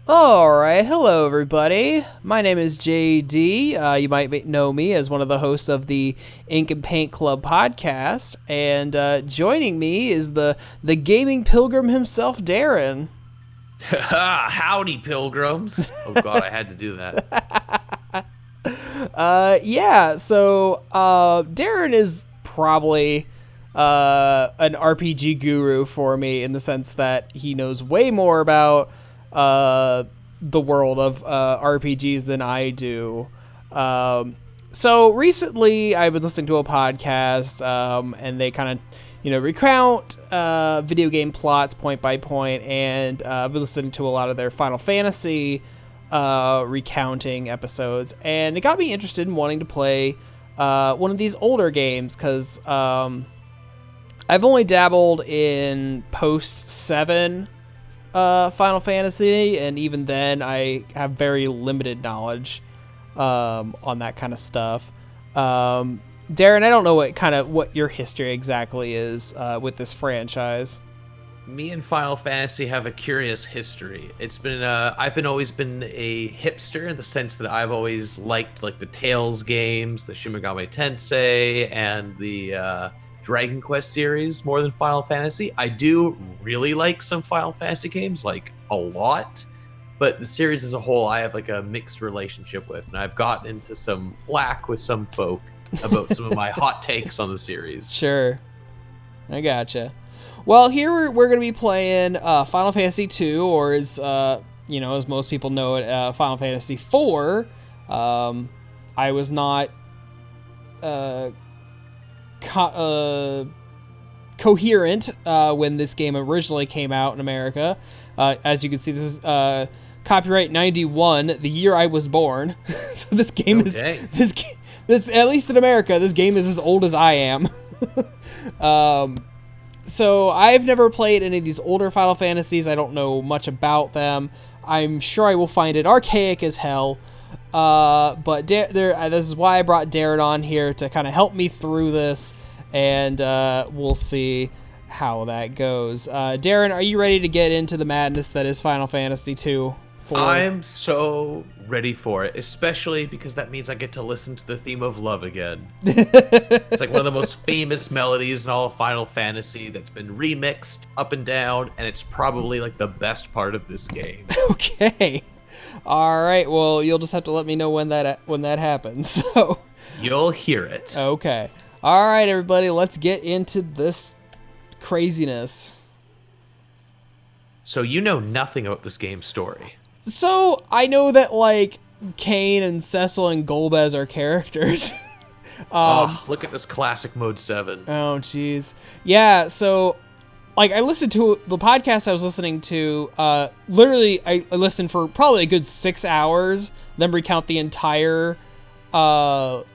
Alright, hello everybody. My name is JD. You might know me as one of the hosts of the Ink and Paint Club podcast. And joining me is the gaming pilgrim himself, Darren. Howdy, pilgrims. Oh, God, I had to do that. Darren is probably an RPG guru for me in the sense that he knows way more about the world of RPGs than I do. So recently I've been listening to a podcast and they kind of, recount video game plots point by point, and I've been listening to a lot of their Final Fantasy recounting episodes, and it got me interested in wanting to play one of these older games because I've only dabbled in post 7 Final Fantasy, and even then I have very limited knowledge on that kind of stuff. Darren, I don't know what your history exactly is with this franchise. Me and Final Fantasy have a curious history. It's been I've always been a hipster in the sense that I've always liked like the Tales games, the Shin Megami Tensei, and the Dragon Quest series more than Final Fantasy. I do really like some Final Fantasy games, like a lot, but the series as a whole I have like a mixed relationship with, and I've gotten into some flack with some folk about some of my hot takes on the series. Sure, I gotcha. Well, here we're going to be playing Final Fantasy 2, or as most people know it, Final Fantasy 4. I was not coherent when this game originally came out in America. As you can see, this is copyright 91, the year I was born. So this game is this at least in America, this game is as old as I am. So I've never played any of these older Final Fantasies. I don't know much about them. I'm sure I will find it archaic as hell. But this is why I brought Darren on here to kind of help me through this, and we'll see how that goes. Darren, are you ready to get into the madness that is Final Fantasy 2? I'm so ready for it, especially because that means I get to listen to the theme of love again. It's like one of the most famous melodies in all of Final Fantasy that's been remixed up and down, and it's probably like the best part of this game. Okay. All right. Well, you'll just have to let me know when that happens. So you'll hear it. Okay. All right, everybody. Let's get into this craziness. So you know nothing about this game's story. So I know that like Kain and Cecil and Golbez are characters. Look at this classic mode 7. Oh, jeez. Yeah. So. Like, I listened to the podcast I was listening to, literally, I listened for probably a good 6 hours, then recount the entire plot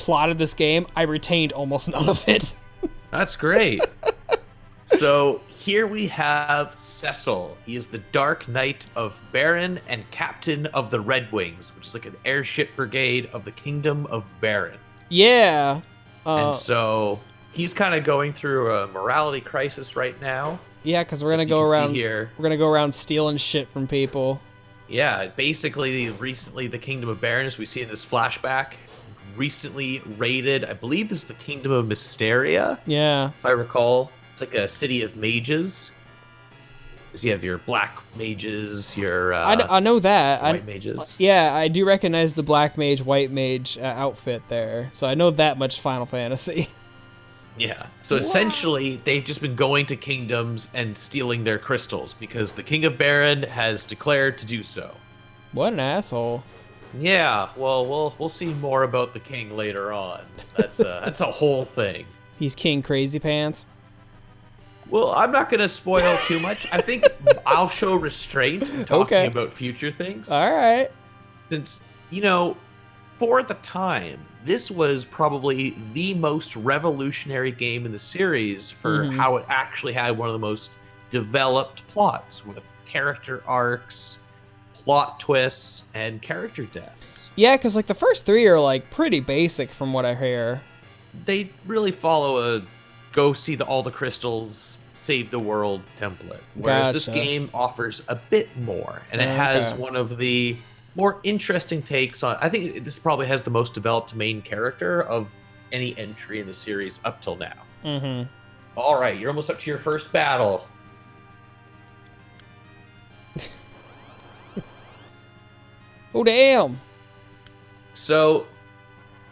of this game. I retained almost none of it. That's great. So, here we have Cecil. He is the Dark Knight of Baron and Captain of the Red Wings, which is like an airship brigade of the Kingdom of Baron. Yeah. And so... he's kind of going through a morality crisis right now. Yeah, because we're gonna go around stealing shit from people. Yeah, basically, recently the Kingdom of Baron, as we see in this flashback, recently raided, I believe this is the Kingdom of Mysteria. Yeah. If I recall. It's like a city of mages. Because you have your black mages, your I know that. White mages. Yeah, I do recognize the black mage, white mage outfit there. So I know that much Final Fantasy. Yeah, so essentially, they've just been going to kingdoms and stealing their crystals because the King of Baron has declared to do so. What an asshole. Yeah, well, we'll see more about the king later on. That's a whole thing. He's King Crazy Pants. Well, I'm not going to spoil too much. I think I'll show restraint in talking about future things. All right. Since, for the time, this was probably the most revolutionary game in the series for how it actually had one of the most developed plots with character arcs, plot twists, and character deaths. Yeah, because like the first 3 are like pretty basic from what I hear. They really follow a go see all the crystals save the world template. Whereas this Gotcha. game offers a bit more, and it has Okay. one of the more interesting takes on. I think this probably has the most developed main character of any entry in the series up till now. Mm-hmm. All right, you're almost up to your first battle. Oh, damn. So,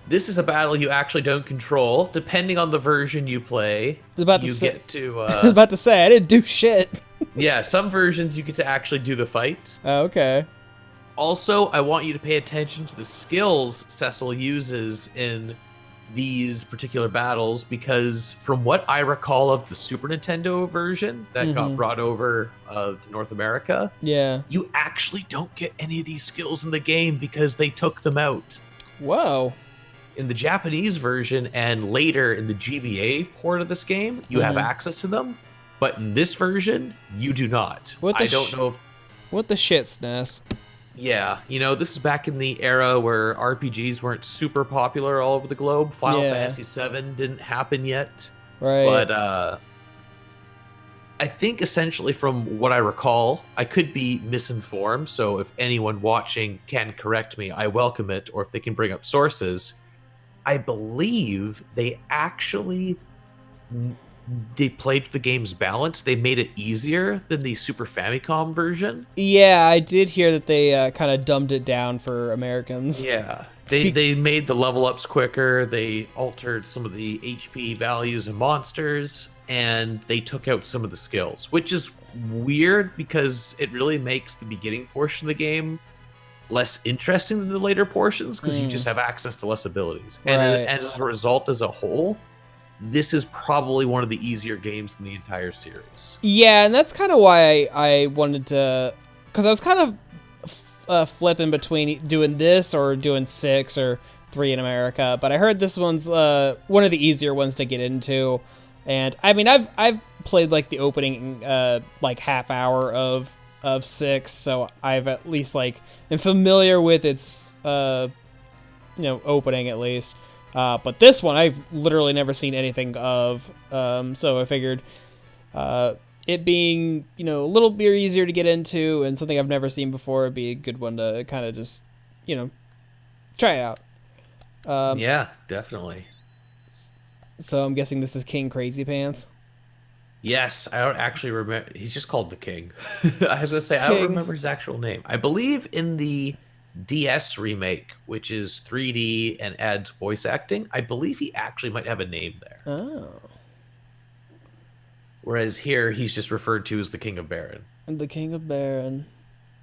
this is a battle you actually don't control. Depending on the version you play, you get to. I was about to say, I didn't do shit. Yeah, some versions you get to actually do the fight. Okay. Also, I want you to pay attention to the skills Cecil uses in these particular battles, because from what I recall of the Super Nintendo version that got brought over to North America, Yeah. you actually don't get any of these skills in the game because they took them out. Whoa. In the Japanese version and later in the GBA port of this game, you have access to them, but in this version, you do not. I don't know if What the shit, SNES? Yeah, this is back in the era where RPGs weren't super popular all over the globe. Final Fantasy VII didn't happen yet. Right. But I think essentially from what I recall, I could be misinformed, so if anyone watching can correct me, I welcome it, or if they can bring up sources. I believe they actually played the game's balance. They made it easier than the Super Famicom version. Yeah, I did hear that they kind of dumbed it down for Americans. Yeah. They made the level ups quicker. They altered some of the HP values of monsters, and they took out some of the skills, which is weird because it really makes the beginning portion of the game less interesting than the later portions, because you just have access to less abilities. And as a result, as a whole, this is probably one of the easier games in the entire series. Yeah, and that's kind of why I wanted to, because I was kind of flipping between doing this or doing 6 or 3 in America, but I heard this one's one of the easier ones to get into. And I mean, I've played like the opening like half hour of 6, so I've at least like am familiar with its opening at least. But this one I've literally never seen anything of, so I figured it being a little bit easier to get into and something I've never seen before would be a good one to kind of just try it out. Yeah, definitely. So I'm guessing this is King Crazy Pants. Yes, I don't actually remember. He's just called the King. I was gonna say I don't remember his actual name. I believe in the DS remake, which is 3D and adds voice acting, I believe he actually might have a name there. Oh. Whereas here, he's just referred to as the King of Baron. The King of Baron.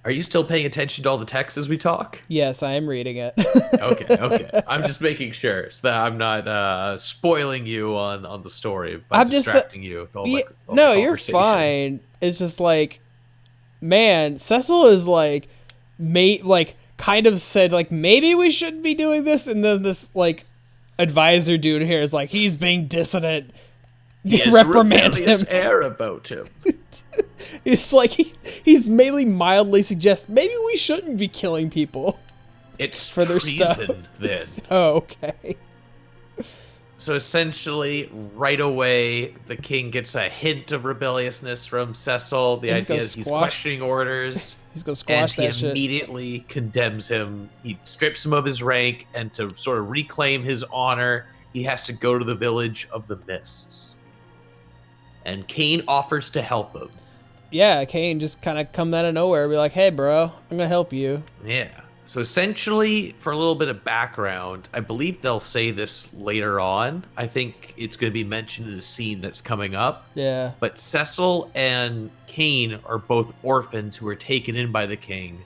Are you still paying attention to all the text as we talk? Yes, I am reading it. Okay. I'm just making sure so that I'm not spoiling you on the story by distracting you. No, you're fine. It's just like, man, Cecil is like, kind of said like maybe we shouldn't be doing this, and then this like advisor dude here is like he's being dissident. Reprimand him. Air about him. It's like he's mainly mildly suggests maybe we shouldn't be killing people. It's for their treason, stuff. Then. Oh, okay. So essentially, right away, the king gets a hint of rebelliousness from Cecil. The idea is he's questioning orders. He's gonna squash that shit. And he immediately condemns him. He strips him of his rank, and to sort of reclaim his honor, he has to go to the village of the Mists. And Cain offers to help him. Yeah, Cain just kind of come out of nowhere and be like, hey, bro, I'm gonna help you. Yeah. So essentially, for a little bit of background, I believe they'll say this later on. I think it's going to be mentioned in a scene that's coming up. Yeah. But Cecil and Cain are both orphans who were taken in by the king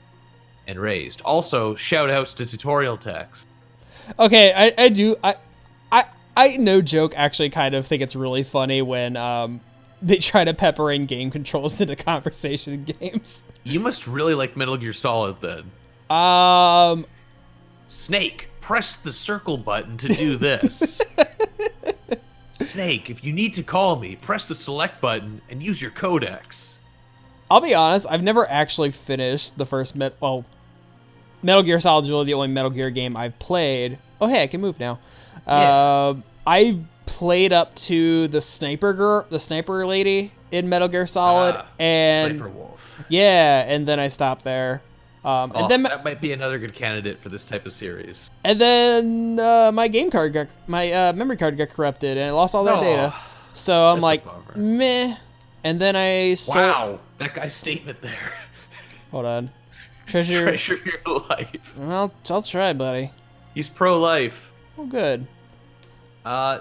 and raised. Also, shout outs to tutorial text. Okay, I no joke actually kind of think it's really funny when they try to pepper in game controls into conversation games. You must really like Metal Gear Solid then. Snake, press the circle button to do this. Snake, if you need to call me, press the select button and use your codex. I'll be honest, I've never actually finished the first Metal Gear Solid is really the only Metal Gear game I've played. Oh, hey, I can move now. Yeah. I played up to the sniper lady in Metal Gear Solid, and Sniper Wolf. yeah, and then I stopped there. And then that might be another good candidate for this type of series. And then my memory card got corrupted, and I lost all that data. So I'm like, meh. And then I sold. Wow, that guy's statement there. Hold on. Treasure your life. Well, I'll try, buddy. He's pro-life. Oh, good.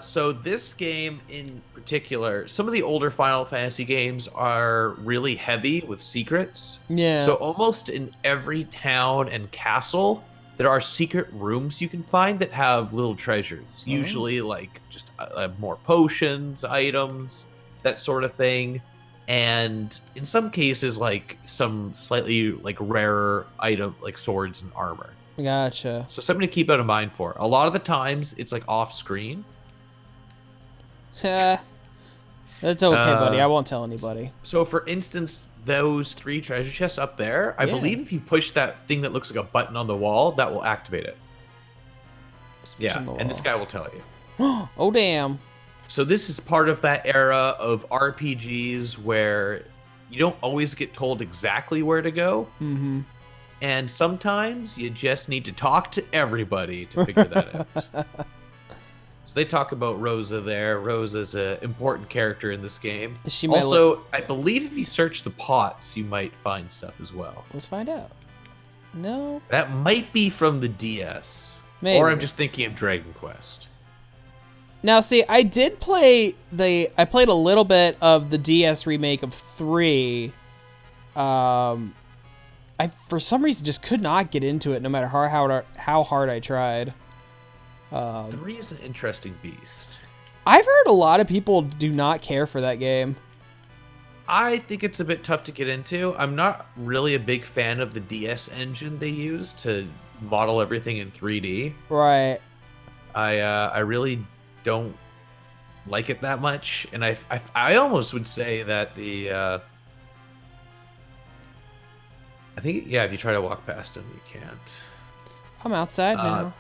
So this game in particular, some of the older Final Fantasy games are really heavy with secrets. Yeah. So almost in every town and castle, there are secret rooms you can find that have little treasures. Usually like just more potions, items, that sort of thing. And in some cases, like some slightly like rarer item, like swords and armor. Gotcha. So something to keep out of mind for. A lot of the times, it's like off screen. That's okay, buddy. I won't tell anybody. So, for instance, those 3 treasure chests up there, I believe if you push that thing that looks like a button on the wall, that will activate it. And this guy will tell you. Oh, damn. So this is part of that era of RPGs where you don't always get told exactly where to go. Mm-hmm. And sometimes you just need to talk to everybody to figure that out. So they talk about Rosa there. Rosa's an important character in this game. I believe if you search the pots, you might find stuff as well. Let's find out. No. That might be from the DS. Maybe. Or I'm just thinking of Dragon Quest. Now, see, I played a little bit of the DS remake of 3. I, for some reason, just could not get into it no matter how hard I tried. 3 is an interesting beast. I've heard a lot of people do not care for that game. I think it's a bit tough to get into. I'm not really a big fan of the DS engine they use to model everything in 3D. Right. I really don't like it that much, and I almost would say that the I think if you try to walk past him, you can't. I'm outside now.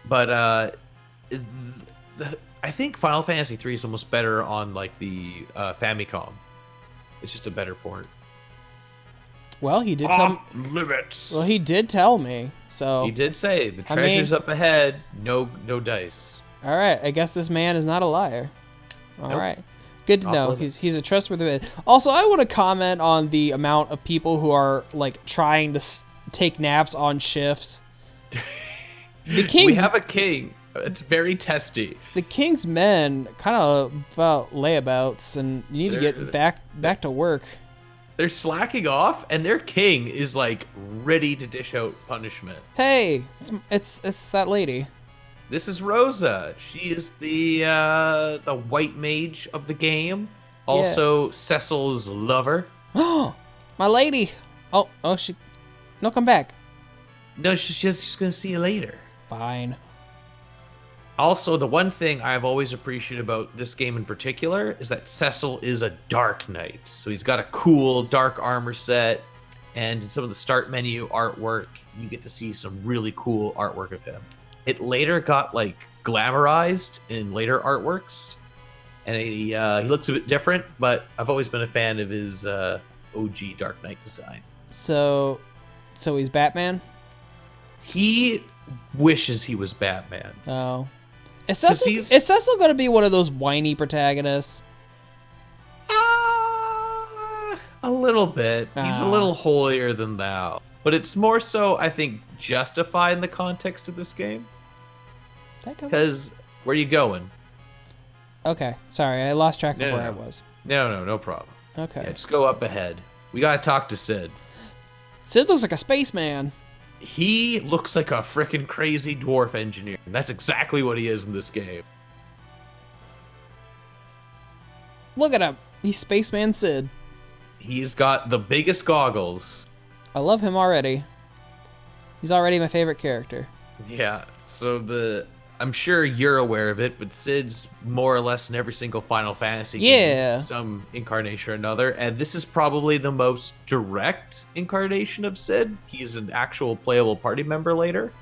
But I think Final Fantasy 3 is almost better on like the Famicom. It's just a better port. Well, he did tell me. Limits. Well, he did tell me. So he did say the treasure's up ahead. No dice. All right. I guess this man is not a liar. All right. Good to know. He's a trustworthy man. Also, I want to comment on the amount of people who are like trying to take naps on shifts. We have a king. It's very testy. The king's men kind of about layabouts, and you need to get back to work. They're slacking off, and their king is like ready to dish out punishment. Hey, it's that lady. This is Rosa. She is the white mage of the game. Also, Cecil's lover. Oh, my lady. Oh, no, come back. No, she's gonna see you later. Fine. Also, the one thing I've always appreciated about this game in particular is that Cecil is a dark knight. So he's got a cool dark armor set, and in some of the start menu artwork, you get to see some really cool artwork of him. It later got like glamorized in later artworks, and he looks a bit different, but I've always been a fan of his OG Dark Knight design. So he's Batman? He wishes he was Batman. Oh. Is Cecil going to be one of those whiny protagonists? A little bit. He's a little holier than thou. But it's more so, I think, justified in the context of this game. Because, where are you going? Okay, sorry, I lost track of where I was. No problem. Okay. Yeah, just go up ahead. We gotta talk to Sid. Sid looks like a spaceman. He looks like a frickin' crazy dwarf engineer. And that's exactly what he is in this game. Look at him. He's Spaceman Sid. He's got the biggest goggles. I love him already. He's already my favorite character. Yeah, so I'm sure you're aware of it, but Sid's more or less in every single Final Fantasy game, some incarnation or another, and this is probably the most direct incarnation of Sid. He's an actual playable party member later.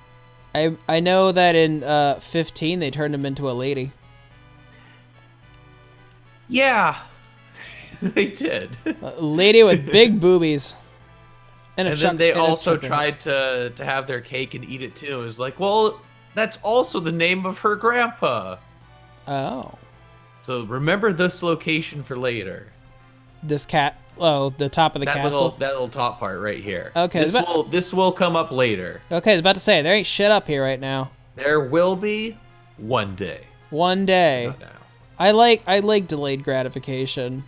I know that in 15 they turned him into a lady. Yeah. They did. A lady with big boobies. And then they also tried to have their cake and eat it too. It was like, well, that's also the name of her grandpa. Oh. So remember this location for later. This cat. Oh, the top of the castle. That little top part right here. Okay. This will come up later. Okay, I was about to say there ain't shit up here right now. There will be one day. One day. Not now. I like delayed gratification.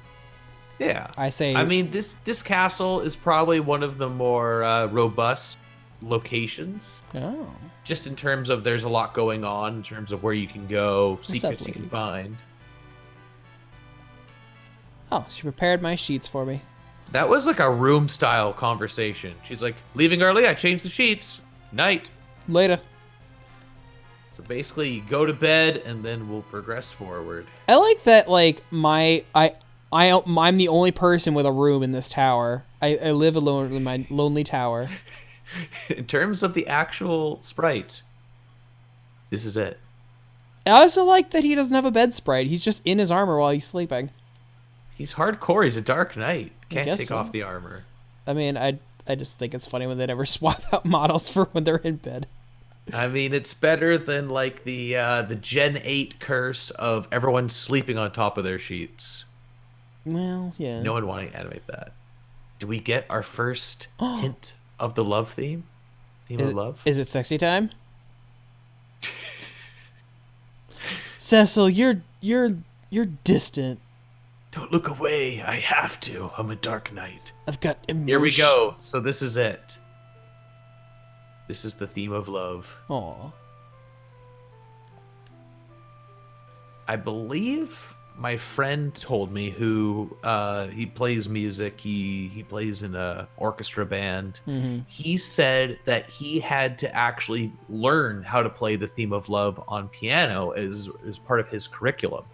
Yeah. I mean, this castle is probably one of the more robust locations. Oh. Just in terms of there's a lot going on in terms of where you can go, secrets you can find. Oh, she prepared my sheets for me. That was like a room style conversation. She's like, leaving early, I changed the sheets. Night. Later. So basically you go to bed and then we'll progress forward. I like that like I'm the only person with a room in this tower. I live alone in my lonely tower. In terms of the actual sprite, this is it. I also like that he doesn't have a bed sprite. He's just in his armor while he's sleeping. He's hardcore. He's a Dark Knight. Can't take so. off the armor. I mean, I just think it's funny when they never swap out models for when they're in bed. I mean, it's better than like the Gen 8 curse of everyone sleeping on top of their sheets. Well, yeah. No one wanting to animate that. Do we get our first hint of the love theme? Of love? Is it sexy time? Cecil, you're distant. Don't look away. I have to. I'm a Dark Knight. I've got emotion. Here we go. So this is it. This is the theme of love. Aw. I believe my friend told me who he plays music. He plays in a orchestra band. Mm-hmm. He said that he had to actually learn how to play the theme of love on piano as part of his curriculum.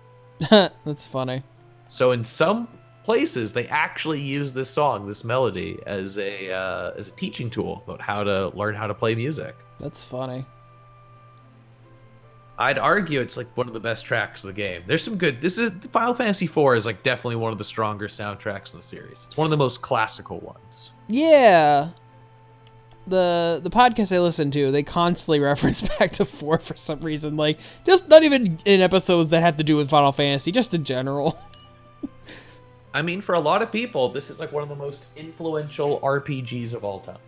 That's funny. So in some places, they actually use this song, this melody, as a teaching tool about how to learn how to play music. That's funny. I'd argue it's like one of the best tracks of the game. There's some good. Final Fantasy IV is like definitely one of the stronger soundtracks in the series. It's one of the most classical ones. Yeah. The podcast I listen to, they constantly reference back to 4 for some reason. Like, just not even in episodes that have to do with Final Fantasy, just in general. I mean, for a lot of people, this is like one of the most influential RPGs of all time.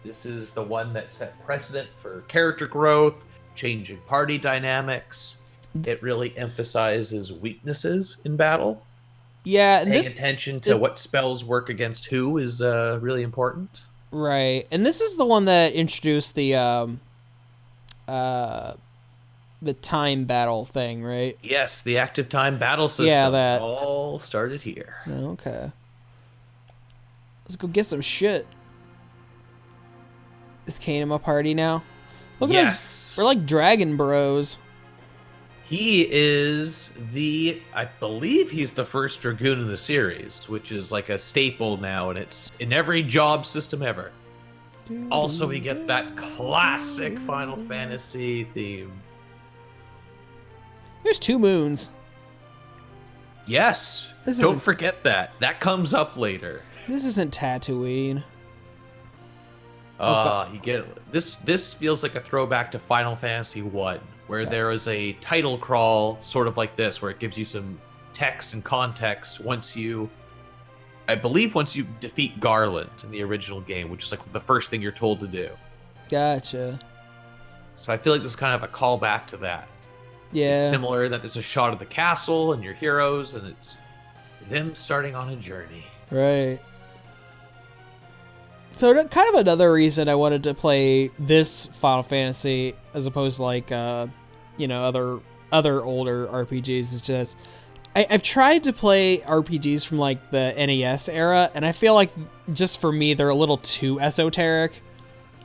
This is the one that set precedent for character growth, changing party dynamics. It really emphasizes weaknesses in battle. Yeah, and paying attention to what spells work against who is really important. Right, and this is the one that introduced the time battle thing, right? Yes, the active time battle system. Yeah, that all started here. Okay. Let's go get some shit. Is Kane in my party now? Look at us. We're like dragon bros. He is I believe he's the first Dragoon in the series, which is like a staple now, and it's in every job system ever. Also, we get that classic Final Fantasy theme. There's 2 moons. Yes. Don't forget that. That comes up later. This isn't Tatooine. You get this feels like a throwback to Final Fantasy 1, where there is a title crawl sort of like this, where it gives you some text and context once you defeat Garland in the original game, which is like the first thing you're told to do. Gotcha. So I feel like this is kind of a callback to that. Yeah. It's similar that it's a shot of the castle and your heroes, and it's them starting on a journey. Right. So kind of another reason I wanted to play this Final Fantasy as opposed to like other older RPGs is just I've tried to play RPGs from like the NES era, and I feel like just for me they're a little too esoteric.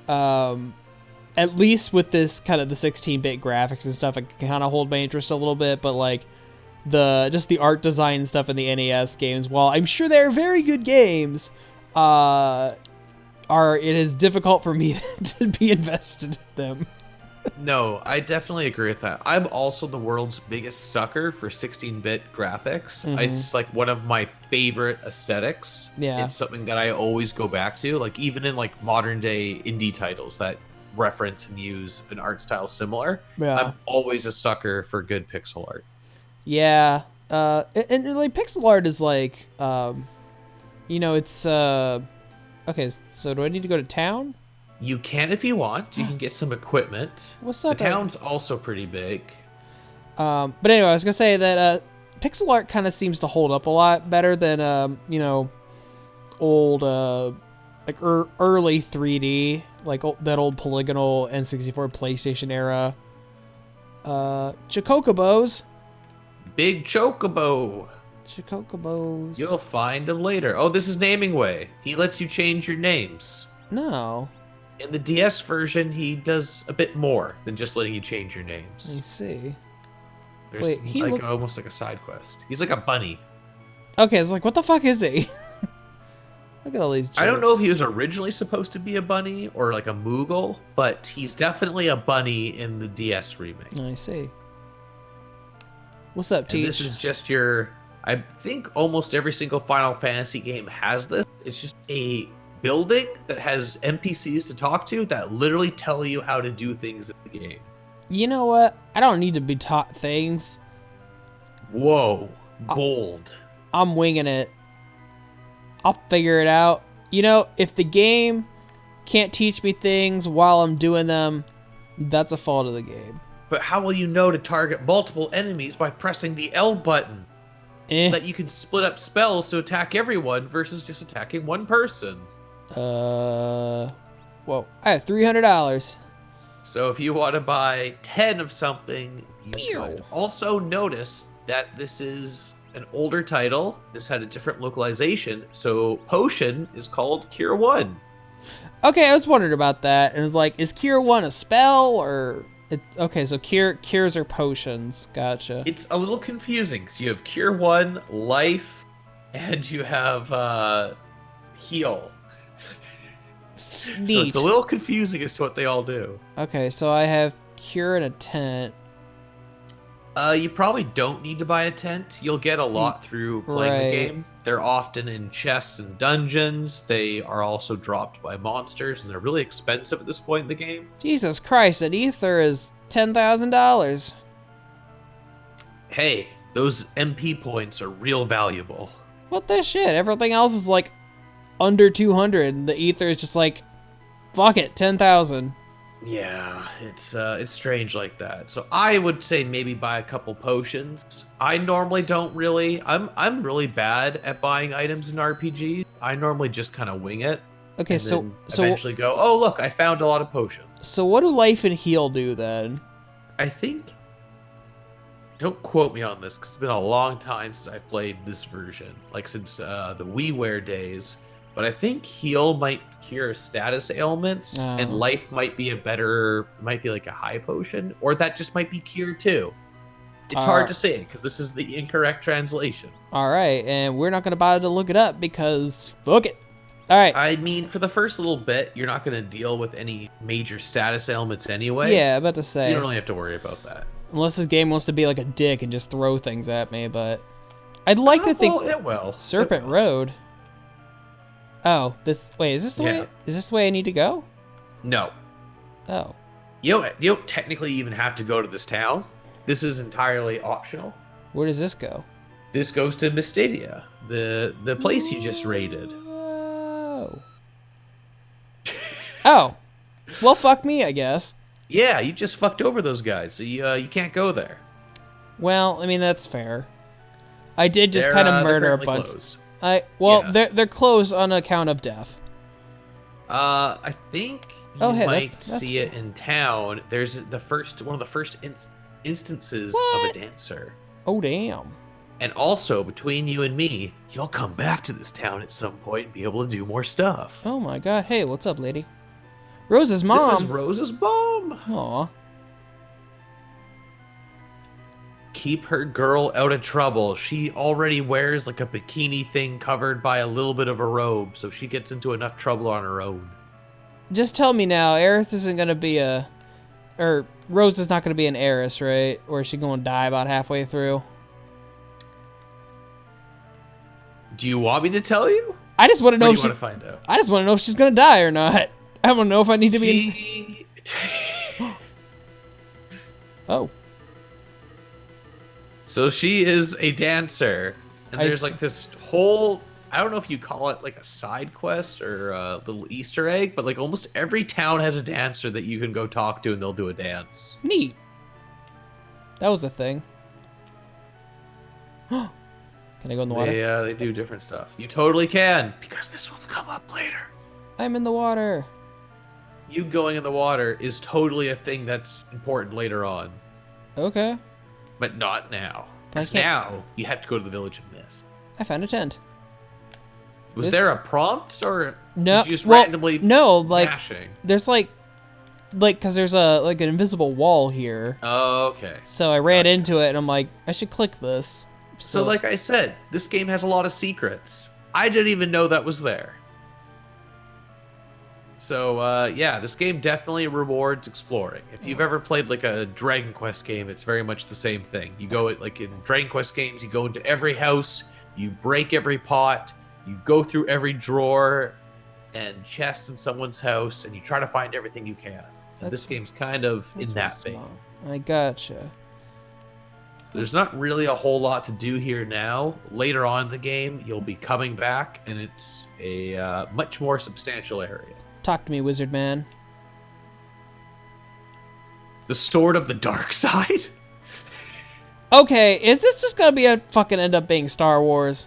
At least with this kind of the 16-bit graphics and stuff, it can kind of hold my interest a little bit, but like the art design stuff in the NES games, while I'm sure they're very good games, it is difficult for me to be invested in them. No, I definitely agree with that. I'm also the world's biggest sucker for 16-bit graphics. It's like one of my favorite aesthetics. Yeah. It's something that I always go back to, like even in like modern day indie titles that reference and use an art style similar. Yeah. I'm always a sucker for good pixel art. Yeah. And like pixel art is like, it's okay. So do I need to go to town? You can if you want. You can get some equipment. What's up? The town's also pretty big. But anyway, I was gonna say that pixel art kind of seems to hold up a lot better than old like early 3D, like that old polygonal N64 PlayStation era. Chocobos. Big Chocobo. Chocobos. You'll find him later. Oh, this is Naming Way. He lets you change your names. No. In the DS version, he does a bit more than just letting you change your names. Let's see. There's Wait, he like almost like a side quest. He's like a bunny. Okay, it's like, what the fuck is he? Look at all these jokes. I don't know if he was originally supposed to be a bunny or like a Moogle, but he's definitely a bunny in the DS remake. I see. What's up, Teach? This is just your... I think almost every single Final Fantasy game has this. It's just a building that has NPCs to talk to that literally tell you how to do things in the game. You know what? I don't need to be taught things. Whoa. Bold. I'm winging it. I'll figure it out. If the game can't teach me things while I'm doing them, that's a fault of the game. But how will you know to target multiple enemies by pressing the L button? So that you can split up spells to attack everyone versus just attacking one person. Whoa. I have $300. So if you want to buy 10 of something, you could. Also notice that this is an older title. This had a different localization. So Potion is called Cure 1. Okay, I was wondering about that. And it's like, is Cure 1 a spell or... Okay, so cures are potions. Gotcha. It's a little confusing. So you have Cure 1, Life, and you have Heal. Neat. So it's a little confusing as to what they all do. Okay, so I have Cure and a tent. You probably don't need to buy a tent. You'll get a lot through playing the game. They're often in chests and dungeons. They are also dropped by monsters, and they're really expensive at this point in the game. Jesus Christ, an ether is $10,000. Hey, those MP points are real valuable. What the shit? Everything else is like under 200, and the ether is just like, fuck it, 10,000. Yeah, it's strange like that. So I would say maybe buy a couple potions. I normally don't really. I'm really bad at buying items in RPGs. I normally just kind of wing it. Okay, and so then eventually go, oh look, I found a lot of potions. So what do life and heal do then? I think. Don't quote me on this because it's been a long time since I've played this version, like since the WiiWare days. But I think heal might cure status ailments, and life might be might be like a high potion, or that just might be cure too. It's hard to say because this is the incorrect translation. All right, and we're not going to bother to look it up because fuck it. All right. I mean, for the first little bit, you're not going to deal with any major status ailments anyway. Yeah, about to say. So you don't really have to worry about that. Unless this game wants to be like a dick and just throw things at me, but I'd like to think it will. Serpent Road. Oh, is this the way? Is this the way I need to go? No. Oh. You don't technically even have to go to this town. This is entirely optional. Where does this go? This goes to Mystadia, the place you just raided. Oh. Oh. Well, fuck me, I guess. Yeah, you just fucked over those guys, so you can't go there. Well, I mean that's fair. I did just kind of murder a bunch. Closed. They're closed on account of death. I think you might that's see it in town. There's one of the first instances of a dancer. Oh damn. And also, between you and me, you'll come back to this town at some point and be able to do more stuff. Oh my god. Hey, what's up, lady? Rose's mom. This is Rose's mom. Aw. Keep her girl out of trouble. She already wears like a bikini thing covered by a little bit of a robe, so she gets into enough trouble on her own. Just tell me now, Aerith isn't gonna be a or Rose is not going to be an heiress, right? Or is she going to die about halfway through? Do you want me to tell you? I just want to know. Or do you want to find out? I just want to know if she's going to die or not. I don't know if I need to be. Oh. So she is a dancer, and there's like this whole, I don't know if you call it like a side quest or a little Easter egg, but like almost every town has a dancer that you can go talk to and they'll do a dance. Neat. That was a thing. Can I go in the water? Yeah, they do different stuff. You totally can, because this will come up later. I'm in the water. You going in the water is totally a thing that's important later on. Okay. But not now. Because Okay. now you have to go to the Village of Mist. I found a tent. Was there a prompt, or No, did you just well, randomly no, like mashing? there's like because there's an invisible wall here. Oh, okay. So I ran into it and I'm like, I should click this. So like I said, this game has a lot of secrets. I didn't even know that was there. So yeah, this game definitely rewards exploring. If you've ever played like a Dragon Quest game, it's very much the same thing. You go like in Dragon Quest games, you go into every house, you break every pot, you go through every drawer and chest in someone's house, and you try to find everything you can. And this game's kind of in that vein. I gotcha. So there's not really a whole lot to do here now. Later on in the game, you'll be coming back, and it's a much more substantial area. Talk to me, wizard man. The Sword of the Dark Side? Okay, is this just gonna be a fucking end up being Star Wars?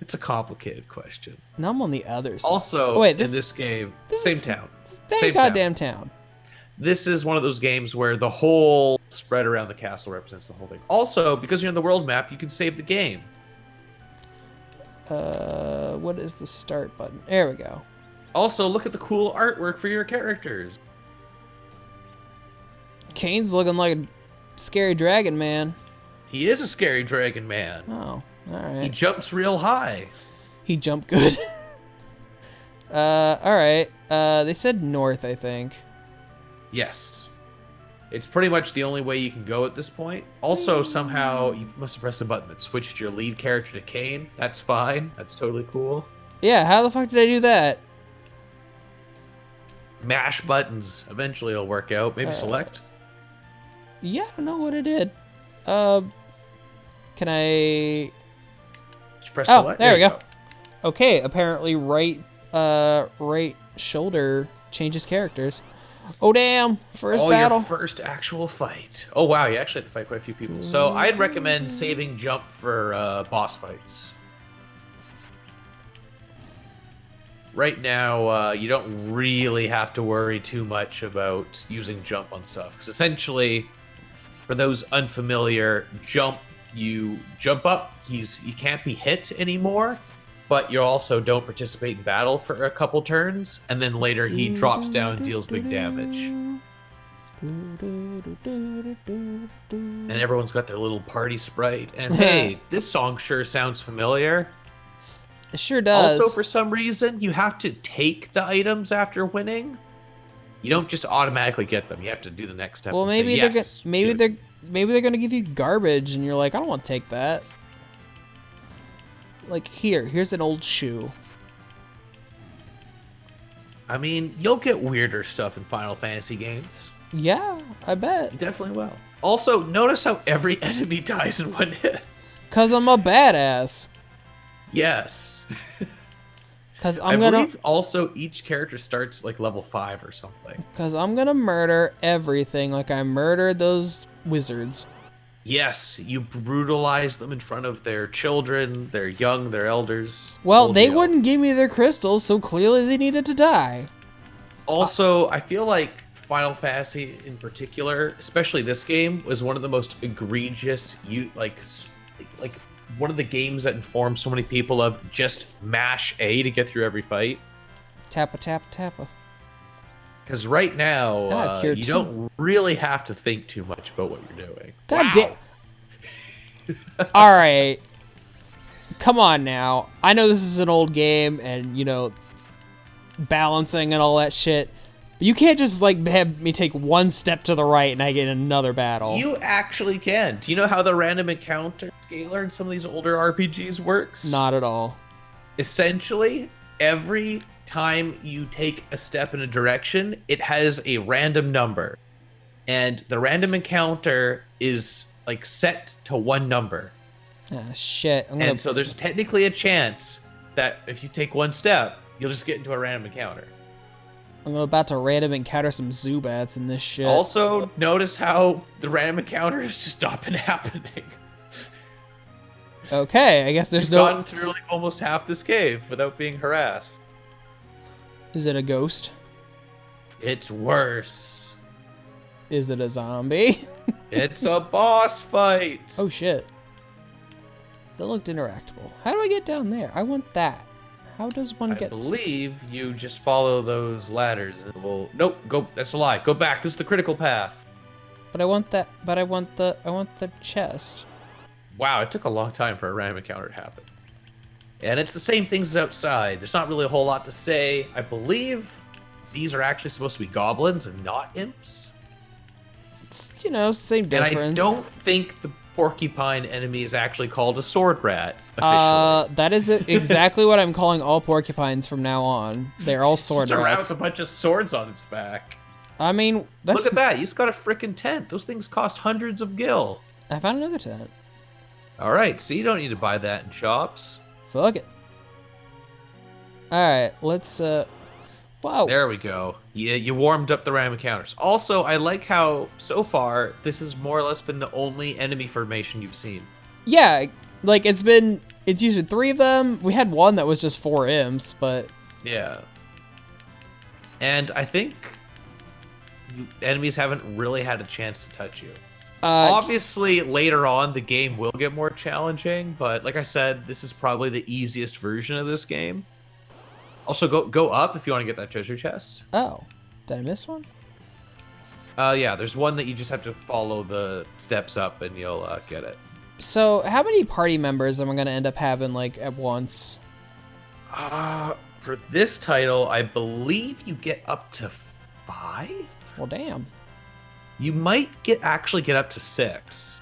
It's a complicated question. No, I'm on the other side. Also, in this game, same town. Same goddamn town. This is one of those games where the whole spread around the castle represents the whole thing. Also, because you're in the world map, you can save the game. What is the start button? There we go. Also, look at the cool artwork for your characters. Kane's looking like a scary dragon man. He is a scary dragon man. Oh, alright. He jumps real high. He jumped good. Alright. They said north, I think. Yes. It's pretty much the only way you can go at this point. Also, somehow, you must have pressed a button that switched your lead character to Kane. That's fine. That's totally cool. Yeah, how the fuck did I do that? Mash buttons. Eventually it'll work out. Maybe select. Yeah, I don't know what I did. Can I... Just press Oh, select. there we you go. Okay, apparently right shoulder changes characters. Oh damn! First battle. Your first actual fight. Oh wow, you actually have to fight quite a few people. So I'd recommend saving jump for boss fights. Right now, you don't really have to worry too much about using jump on stuff, because essentially, for those unfamiliar, you jump up. He can't be hit anymore. But you also don't participate in battle for a couple turns, and then later he drops down and deals big damage. And everyone's got their little party sprite. And hey, this song sure sounds familiar. It sure does. Also, for some reason, you have to take the items after winning. You don't just automatically get them. You have to do the next step. Well, and maybe say, yes, maybe they're gonna give you garbage, and you're like, I don't want to take that. Like, here's an old shoe. I mean, you'll get weirder stuff in Final Fantasy games. Yeah, I bet. You definitely will. Also, notice how every enemy dies in one hit. 'Cause I'm a badass. Yes. 'Cause I believe also each character starts like level 5 or something. 'Cause I'm gonna murder everything like I murdered those wizards. Yes, you brutalize them in front of their children, their young, their elders. Well, they wouldn't give me their crystals, so clearly they needed to die. Also, I feel like Final Fantasy in particular, especially this game, was one of the most egregious, like one of the games that informed so many people of just mash A to get through every fight. Tappa, tappa, tappa. Because right now, you don't really have to think too much about what you're doing. God damn. All right. Come on now. I know this is an old game, and, you know, balancing and all that shit. But you can't just like have me take one step to the right and I get another battle. You actually can. Do you know how the random encounter scaler in some of these older RPGs works? Not at all. Essentially, every time you take a step in a direction, it has a random number. And the random encounter is like set to one number. Ah, shit. And so there's technically a chance that if you take one step, you'll just get into a random encounter. I'm about to random encounter some Zubats in this shit. Also, notice how the random encounter has just not been happening. Okay, I guess there's You've no... gone through like almost half this cave without being harassed. Is it a ghost? It's worse. Is it a zombie? It's a boss fight. Oh shit. That looked interactable. How do I get down there? I want that. How does one get... I believe you just follow those ladders and it will... Nope, go. That's a lie. Go back. This is the critical path. But I want that. But I want the chest. Wow, it took a long time for a random encounter to happen. And it's the same things as outside. There's not really a whole lot to say. I believe these are actually supposed to be goblins and not imps. It's, you know, same difference. And I don't think the porcupine enemy is actually called a sword rat officially. That is exactly what I'm calling all porcupines from now on. They're all sword Just around rats. with a bunch of swords on its back. I mean, Look at that. He's got a freaking tent. Those things cost hundreds of gil. I found another tent. All right, so you don't need to buy that in shops. Fuck it. Alright, let's, Wow. There we go. Yeah, you warmed up the random encounters. Also, I like how, so far, this has more or less been the only enemy formation you've seen. Yeah, like, it's usually 3 of them. We had one that was just 4 imps, but... Yeah. And I think enemies haven't really had a chance to touch you. Obviously, later on, the game will get more challenging, but like I said, this is probably the easiest version of this game. Also, go up if you want to get that treasure chest. Oh, did I miss one? Yeah, there's one that you just have to follow the steps up and you'll get it. So, how many party members am I going to end up having, like, at once? For this title, I believe you get up to 5? Well, damn. You might actually get up to 6.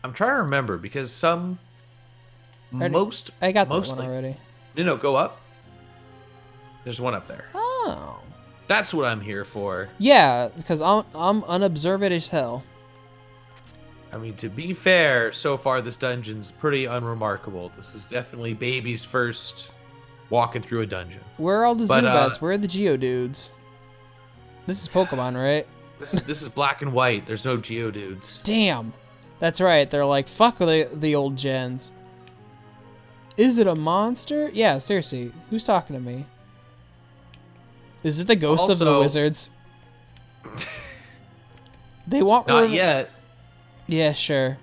I'm trying to remember because I got that mostly, one already. No, go up. There's one up there. Oh. That's what I'm here for. Yeah, because I'm unobservant as hell. I mean, to be fair, so far this dungeon's pretty unremarkable. This is definitely baby's first walking through a dungeon. Where are all the Zubats? Where are the Geodudes? This is Pokemon, right? This is black and white. There's no Geodudes. Damn. That's right. They're like, fuck the old gens. Is it a monster? Yeah, seriously. Who's talking to me? Is it the ghost of the wizards? They want... Not yet. Yeah, sure.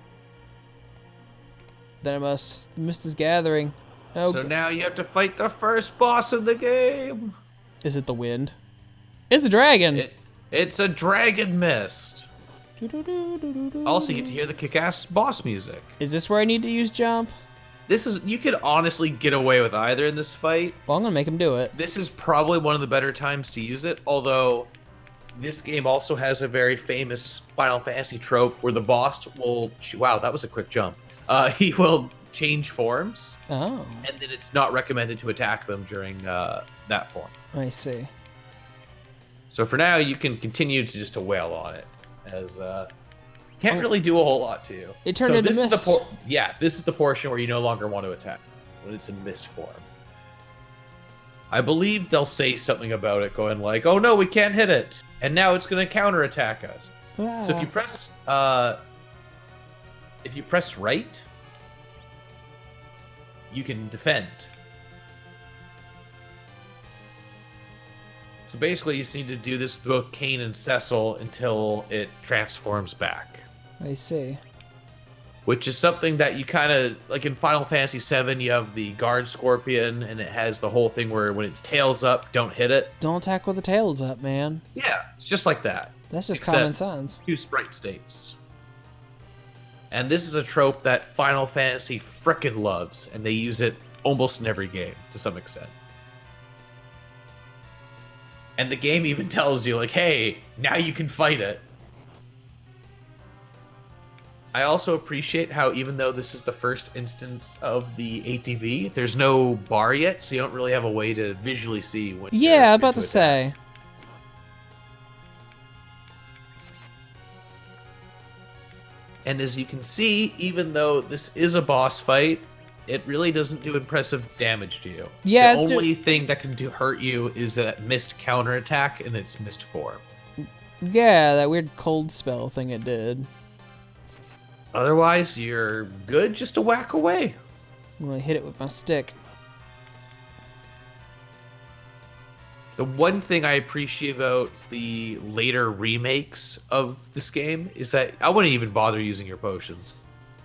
Then I must... The mist is gathering. Oh, so now you have to fight the first boss of the game. Is it the wind? It's a dragon. It's a dragon mist. Also, you get to hear the kick-ass boss music. Is this where I need to use jump? You could honestly get away with either in this fight. Well, I'm gonna make him do it. This is probably one of the better times to use it, although this game also has a very famous Final Fantasy trope where the boss will... Wow, that was a quick jump. He will change forms. Oh. And then it's not recommended to attack them during that form. I see. So for now, you can continue to wail on it, as can't really do a whole lot to you. It turned into mist. This is the portion where you no longer want to attack, when it's in mist form. I believe they'll say something about it, going like, "Oh no, we can't hit it, and now it's going to counterattack us." Ah. So if you press right, you can defend. So basically, you just need to do this with both Kain and Cecil until it transforms back. I see. Which is something that you kind of, like in Final Fantasy VII, you have the Guard Scorpion, and it has the whole thing where when its tail's up, don't hit it. Don't attack with the tail's up, man. Yeah, it's just like that. That's just common sense. 2 sprite states. And this is a trope that Final Fantasy frickin' loves, and they use it almost in every game, to some extent. And the game even tells you, like, hey, now you can fight it. I also appreciate how, even though this is the first instance of the ATV, there's no bar yet, so you don't really have a way to visually see what Yeah, about to say. And as you can see, even though this is a boss fight, it really doesn't do impressive damage to you. Yeah, the only thing that can hurt you is that missed counterattack in its missed form. Yeah, that weird cold spell thing it did. Otherwise, you're good just to whack away. I'm gonna hit it with my stick. The one thing I appreciate about the later remakes of this game is that I wouldn't even bother using your potions,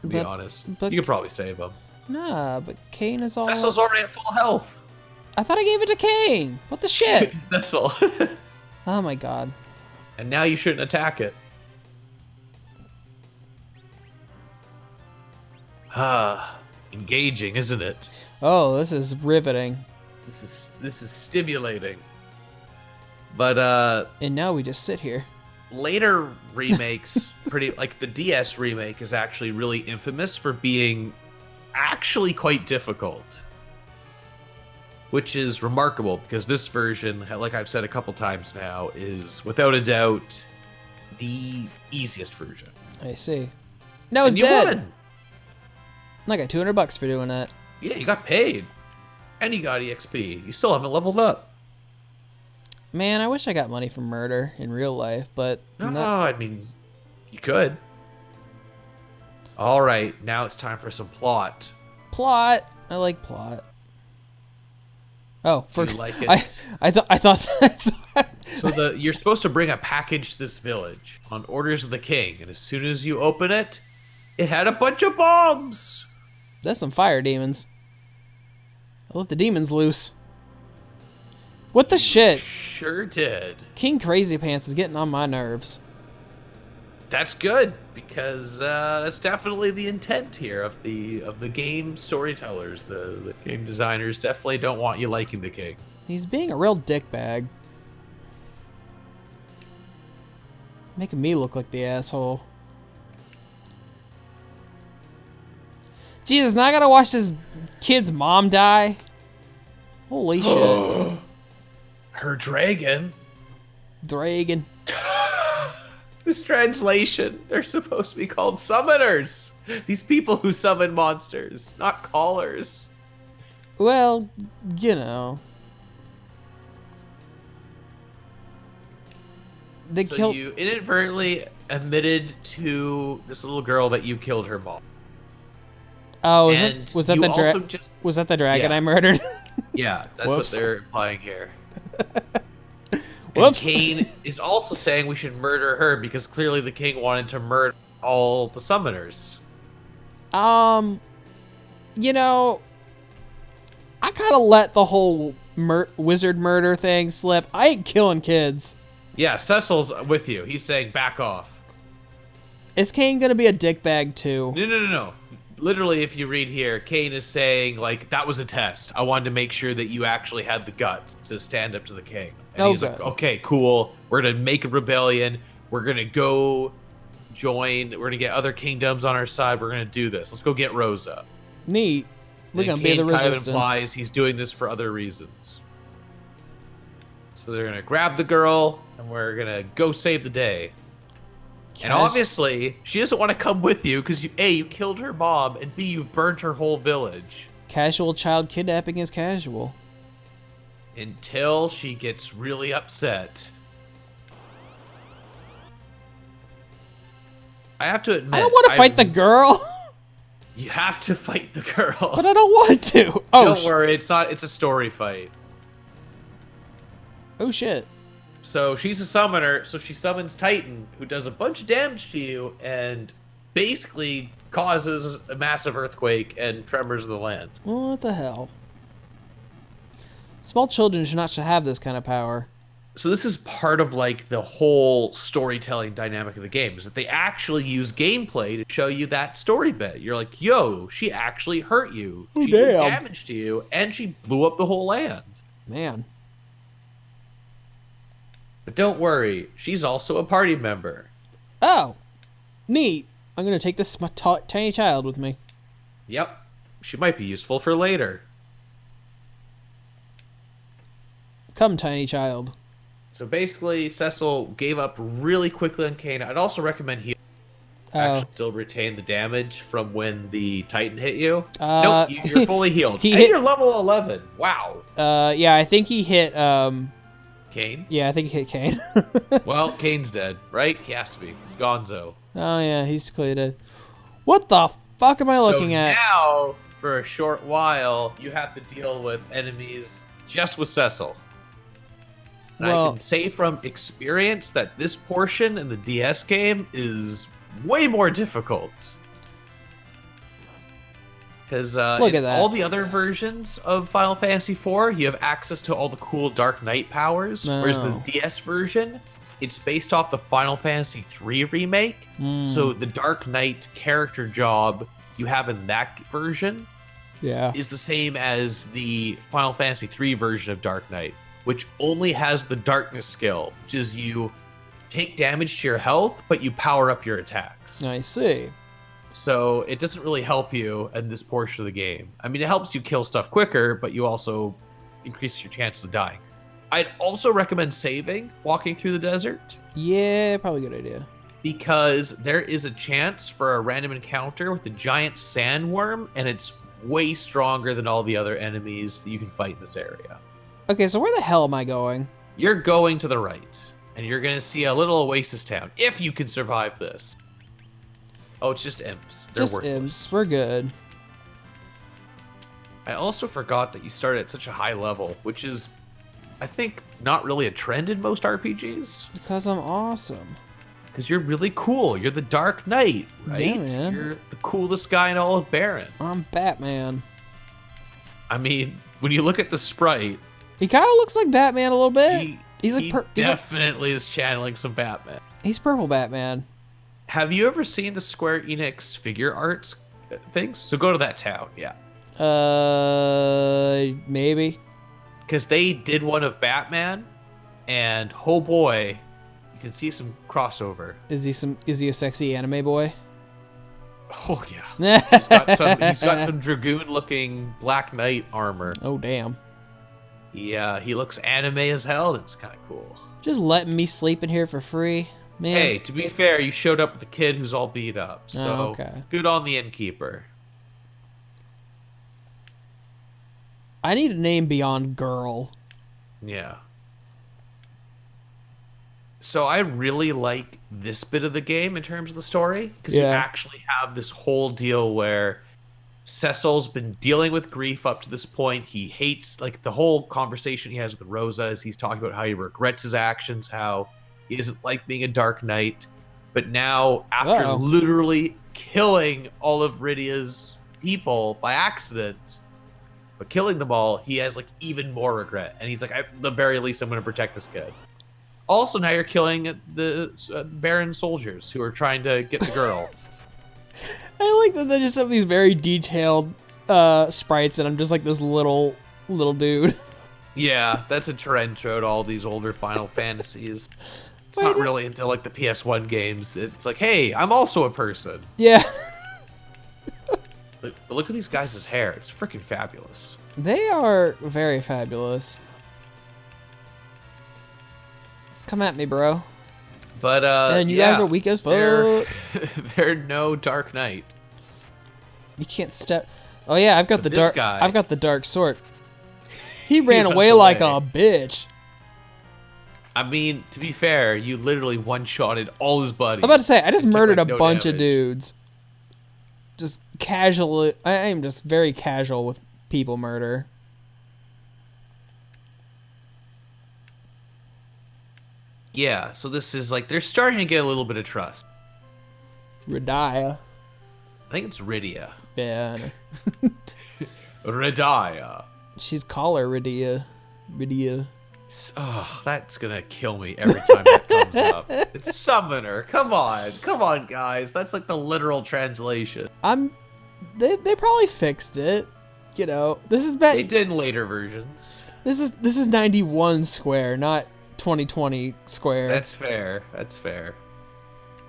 to be honest. You could probably save them. Nah, but Kane is all... Cecil's already at full health. I thought I gave it to Kane. What the shit? Cecil. Oh my god. And now you shouldn't attack it. Ah, engaging, isn't it? Oh, this is riveting. This is stimulating. But and now we just sit here. Later remakes, like the DS remake is actually really infamous for being actually quite difficult. Which is remarkable because this version, like I've said a couple times now, is without a doubt the easiest version. I see. No, it's dead. Won. I got $200 for doing that. Yeah, you got paid. And you got EXP. You still haven't leveled up. Man, I wish I got money from murder in real life, but... No, I mean, you could. All right, now it's time for some plot. Plot. I like plot. Oh, do you like it? I thought. So you're supposed to bring a package to this village on orders of the king, and as soon as you open it, it had a bunch of bombs. That's some fire demons. I let the demons loose. What the shit? Sure did. King Crazy Pants is getting on my nerves. That's good because that's definitely the intent here of the game storytellers. The game designers definitely don't want you liking the king. He's being a real dickbag, making me look like the asshole. Jesus, now I gotta watch this kid's mom die. Holy shit! Her dragon. Dragon. This translation, they're supposed to be called summoners. These people who summon monsters, not callers. Well, you know. So you inadvertently admitted to this little girl that you killed her mom. Oh, was that the dragon I murdered? Yeah, that's what they're implying here. Whoops. And Kane is also saying we should murder her because clearly the king wanted to murder all the summoners. You know, I kind of let the whole wizard murder thing slip. I ain't killing kids. Yeah, Cecil's with you. He's saying back off. Is Kane gonna be a dickbag too? No. Literally, if you read here, Kane is saying, like, that was a test. I wanted to make sure that you actually had the guts to stand up to the king. And he's like, okay, cool. We're going to make a rebellion. We're going to go join. We're going to get other kingdoms on our side. We're going to do this. Let's go get Rosa. Neat. We're going to be the resistance. Kind of implies he's doing this for other reasons. So they're going to grab the girl, and we're going to go save the day. And obviously, she doesn't want to come with you because A, you killed her mom, and B, you've burnt her whole village. Casual child kidnapping is casual. Until she gets really upset. I have to admit, I don't want to fight the girl. You have to fight the girl. But I don't want to. Oh, don't worry, it's a story fight. Oh shit. So she's a summoner, so she summons Titan, who does a bunch of damage to you and basically causes a massive earthquake and tremors of the land. What the hell? Small children should not have this kind of power. So this is part of like the whole storytelling dynamic of the game, is that they actually use gameplay to show you that story bit. You're like, yo, she actually hurt you. She did damage to you, and she blew up the whole land. Man. But don't worry, she's also a party member. Oh, neat. I'm gonna take this tiny child with me. Yep, she might be useful for later. Come, tiny child. So basically, Cecil gave up really quickly on Kane. I'd also recommend he actually still retain the damage from when the Titan hit you. Nope, you're fully healed. You're level 11. Wow. Yeah, I think he hit, Kane? Yeah, I think he hit Kane. Well, Kane's dead, right? He has to be. He's gonzo. Oh, yeah, he's clearly dead. What the fuck am I looking at? Now, for a short while, you have to deal with enemies just with Cecil. And I can say from experience that this portion in the DS game is way more difficult. Because in all the other versions of Final Fantasy IV, you have access to all the cool Dark Knight powers. Oh. Whereas the DS version, it's based off the Final Fantasy III remake. So the Dark Knight character job you have in that version is the same as the Final Fantasy III version of Dark Knight, which only has the darkness skill, which is you take damage to your health, but you power up your attacks. I see. So it doesn't really help you in this portion of the game. I mean, it helps you kill stuff quicker, but you also increase your chances of dying. I'd also recommend saving walking through the desert. Yeah, probably a good idea. Because there is a chance for a random encounter with a giant sandworm, and it's way stronger than all the other enemies that you can fight in this area. Okay, so where the hell am I going? You're going to the right, and you're going to see a little oasis town, if you can survive this. Oh, it's just imps. They're just worthless. Imps. We're good. I also forgot that you start at such a high level, which is, I think, not really a trend in most RPGs. Because I'm awesome. Because you're really cool. You're the Dark Knight, right? Yeah, man. You're the coolest guy in all of Baron. I'm Batman. I mean, when you look at the sprite, he kind of looks like Batman a little bit. He definitely is channeling some Batman. He's purple Batman. Have you ever seen the Square Enix figure arts things? So go to that town, yeah. Maybe. Because they did one of Batman, and oh boy, you can see some crossover. Is he a sexy anime boy? Oh yeah. he's got some dragoon-looking Black Knight armor. Oh damn. Yeah, he looks anime as hell. It's kind of cool. Just letting me sleep in here for free. Man. Hey, to be fair, you showed up with a kid who's all beat up, so good on the innkeeper. I need a name beyond girl. Yeah. So I really like this bit of the game in terms of the story, because you actually have this whole deal where Cecil's been dealing with grief up to this point. He hates, like, the whole conversation he has with Rosa is he's talking about how he regrets his actions, how he doesn't like being a Dark Knight. But now, after literally killing all of Rydia's people by accident, but killing them all, he has, like, even more regret. And he's like, at the very least, I'm going to protect this kid. Also, now you're killing the Baron soldiers who are trying to get the girl. I like that they just have these very detailed sprites, and I'm just like this little dude. Yeah, that's a trend throughout all these older Final Fantasies. It's not really until like the PS1 games. It's like, hey, I'm also a person. Yeah. But look at these guys' hair. It's freaking fabulous. They are very fabulous. Come at me, bro. But and you guys are weak as fuck. They're no Dark Knight. You can't step. Oh yeah, I've got the dark. I've got the dark sword. He ran away like a bitch. I mean, to be fair, you literally one-shotted all his buddies. I'm about to say, I just murdered a bunch of dudes. Just casually. I am just very casual with people murder. Yeah, so this is like, they're starting to get a little bit of trust. Rydia. I think it's Rydia. Yeah. Rydia. She's caller Rydia. Rydia. Oh, that's gonna kill me every time that comes up. It's Summoner. Come on, guys. That's like the literal translation. They probably fixed it. You know, this is bad. They did in later versions. This is 91 square, not 2020 square. That's fair. That's fair.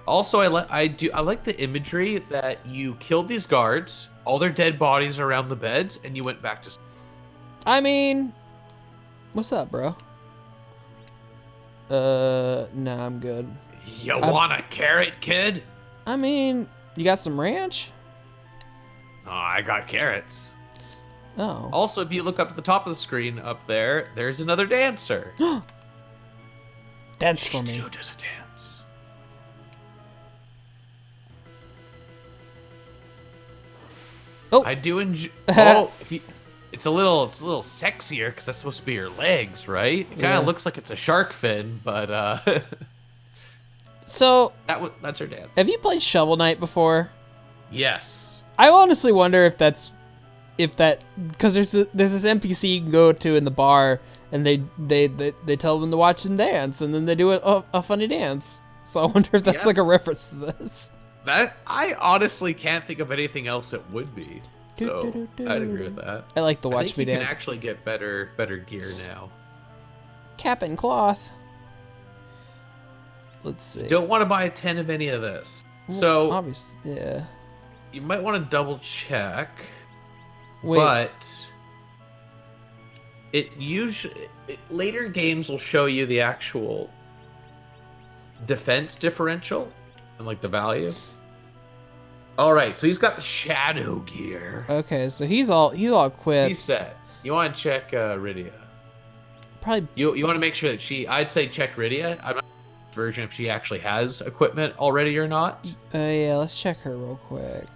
Also, I like the imagery that you killed these guards, all their dead bodies are around the beds, and you went back to. I mean, what's up, bro? Nah, I'm good. You want a carrot, kid? I mean, you got some ranch? Oh, I got carrots. Oh. Also, if you look up at the top of the screen up there, there's another dancer. Dance for me. She too does a dance. Oh. I do enjoy. Oh, it's a little sexier because that's supposed to be your legs, right? It kind of looks like it's a shark fin, but So that's her dance. have you played Shovel Knight before? Yes. I honestly wonder if that because there's this NPC you can go to in the bar and they tell them to watch them dance and then they do a funny dance. So I wonder if that's like a reference to this. That I honestly can't think of anything else it would be. So I'd agree with that. I like the watch me dance. You dance. can actually get better gear now. Cap and cloth. Let's see. Don't want to buy a 10 of any of this. Well, So obviously, yeah. you might want to double check. Wait. But later games will show you the actual defense differential and like the value. All right, so he's got the shadow gear. Okay, so he's all equipped. He's set. You want to check Rydia? Probably. You want to make sure that I'd say check Rydia. I'm not sure version if she actually has equipment already or not. Yeah, let's check her real quick.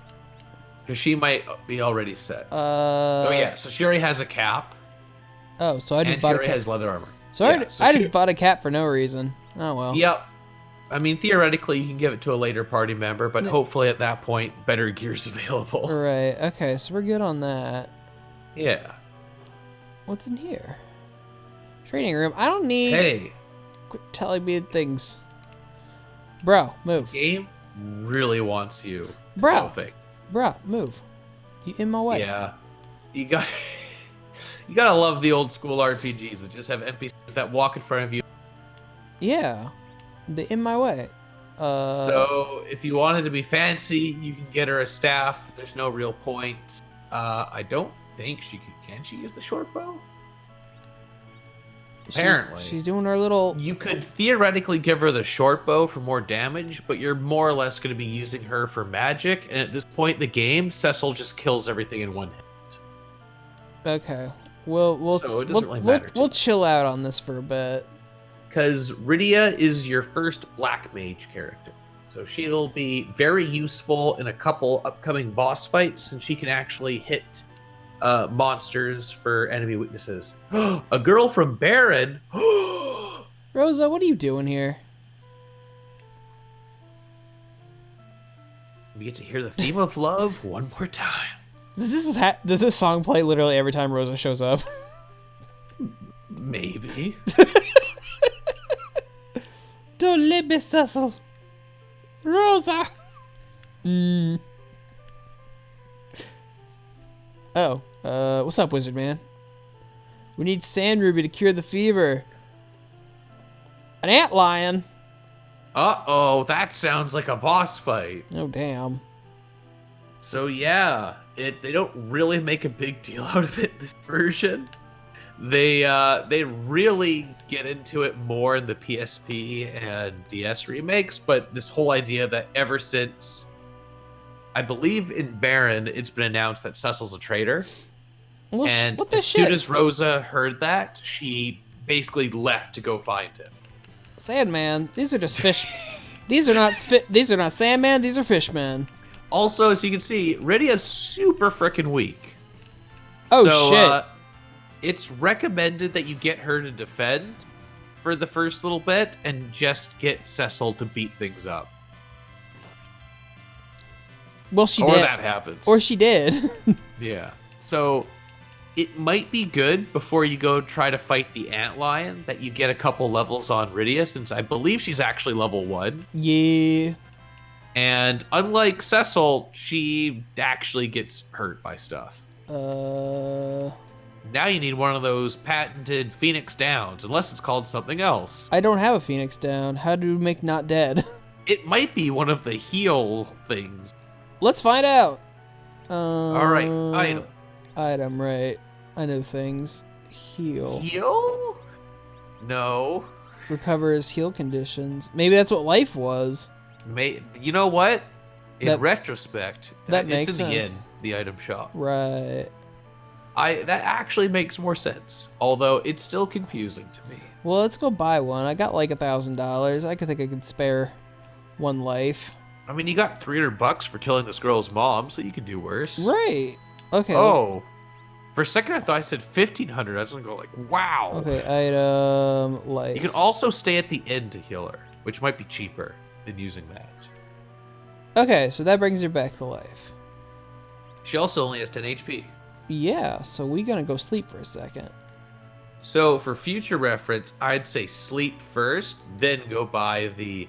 Because she might be already set. Oh yeah, so she already has a cap. Oh, so I just and bought she a already cap. has leather armor. So I just bought a cap for no reason. Oh well. Yep. I mean, theoretically, you can give it to a later party member, but hopefully at that point, better gear's available. Right. Okay, so we're good on that. Yeah. What's in here? Training room. I don't need. Hey. Quit telling me things. Bro, move. Game really wants you. Bro. Thing. Bro, move. You in my way. Yeah. You gotta love the old school RPGs that just have NPCs that walk in front of you. Yeah. They in my way. So if you wanted to be fancy, you can get her a staff. There's no real point. I don't think she can she use the short bow? Apparently. She's doing her little... You could theoretically give her the short bow for more damage, but you're more or less going to be using her for magic. And at this point in the game, Cecil just kills everything in one hit. Okay. So it doesn't really matter. We'll chill out on this for a bit. Because Rydia is your first black mage character. So she'll be very useful in a couple upcoming boss fights, and she can actually hit monsters for enemy weaknesses. A girl from Baron. Rosa, what are you doing here? We get to hear the theme of love one more time. Does this song play literally every time Rosa shows up? Maybe. Don't let me, Cecil. Rosa. Oh, what's up, wizard man? We need sand ruby to cure the fever. An antlion. Uh-oh, that sounds like a boss fight. Oh, damn. So yeah, they don't really make a big deal out of it in this version. They really get into it more in the PSP and DS remakes, but this whole idea that ever since, I believe in Baron, it's been announced that Cecil's a traitor. Well, and as soon as Rosa heard that, she basically left to go find him. Sandman, these are just fish. These are not Sandman, these are Fishman. Also, as you can see, Rydia's super freaking weak. Oh, shit. It's recommended that you get her to defend for the first little bit and just get Cecil to beat things up. Well, she did. Or that happens. Or she did. Yeah. So it might be good before you go try to fight the antlion that you get a couple levels on Rydia, since I believe she's actually level 1. Yeah. And unlike Cecil, she actually gets hurt by stuff. Now you need one of those patented Phoenix Downs, unless it's called something else. I don't have a Phoenix down. How do you make not dead? It might be one of the heal things. Let's find out. All right, item. Item, right. I know things. Heal. Heal? No. Recovers heal conditions. Maybe that's what life was. You know what? In That- retrospect, that it's makes in the sense. inn, the item shop. Right. That actually makes more sense, although it's still confusing to me. Well, let's go buy one. I got like $1,000. I could think I could spare one life. I mean, you got $300 for killing this girl's mom, so you could do worse. Right. Okay. Oh. For a second, I thought I said 1,500. I was gonna go like, wow. Okay, item, life. You can also stay at the inn to heal her, which might be cheaper than using that. Okay, so that brings her back to life. She also only has 10 HP. Yeah, so we gonna go sleep for a second. So for future reference, I'd say sleep first, then go buy the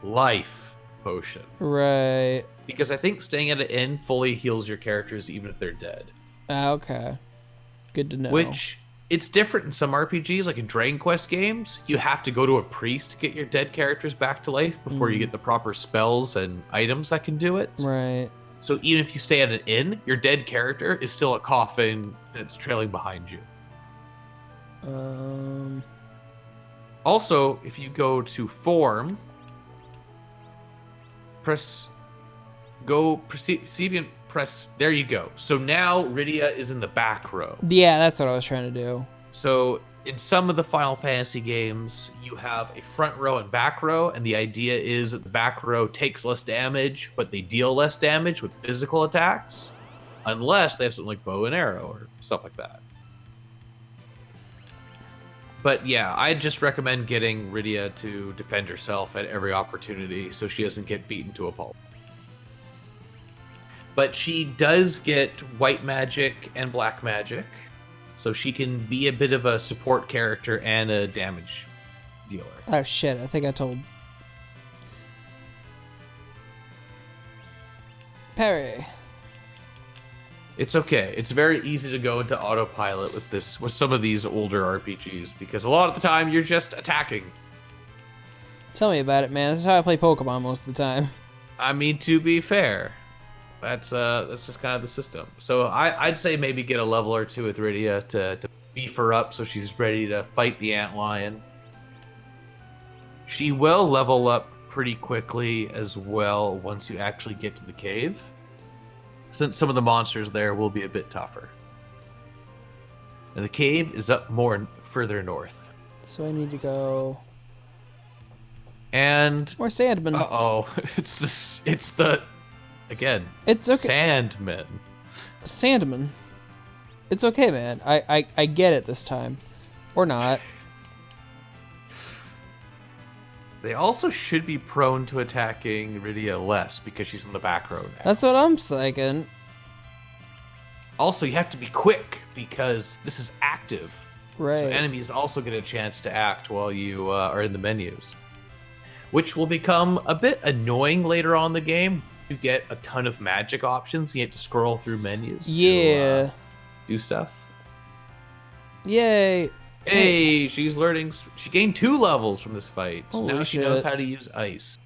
life potion. Right. Because I think staying at an inn fully heals your characters even if they're dead. Okay. Good to know. Which, it's different in some RPGs, like in Dragon Quest games, you have to go to a priest to get your dead characters back to life before you get the proper spells and items that can do it. Right. So even if you stay at an inn, your dead character is still a coffin that's trailing behind you. Also, if you go to form, press, there you go. So now Rydia is in the back row. Yeah, that's what I was trying to do. So in some of the Final Fantasy games, you have a front row and back row, and the idea is that the back row takes less damage, but they deal less damage with physical attacks, unless they have something like bow and arrow or stuff like that. But yeah, I'd just recommend getting Rydia to defend herself at every opportunity so she doesn't get beaten to a pulp. But she does get white magic and black magic, so she can be a bit of a support character and a damage dealer. Oh shit, I think I told Perry. It's okay. It's very easy to go into autopilot with some of these older RPGs because a lot of the time you're just attacking. Tell me about it, man. This is how I play Pokemon most of the time. I mean, to be fair, that's just kind of the system. So I'd say maybe get a level or two with Rydia to beef her up so she's ready to fight the Antlion. She will level up pretty quickly as well once you actually get to the cave, since some of the monsters there will be a bit tougher. And the cave is up further north. So I need to go. And More Sandman. it's again. It's okay. Sandman. Sandman. It's okay, man. I get it this time, or not. They also should be prone to attacking Rydia less because she's in the back row now. That's what I'm thinking. Also, you have to be quick because this is active. Right. So enemies also get a chance to act while you are in the menus. Which will become a bit annoying later on in the game. You get a ton of magic options. You have to scroll through menus to do stuff. Yay. Hey, she's learning. She gained 2 levels from this fight. So Holy now she knows shit. how to use ice.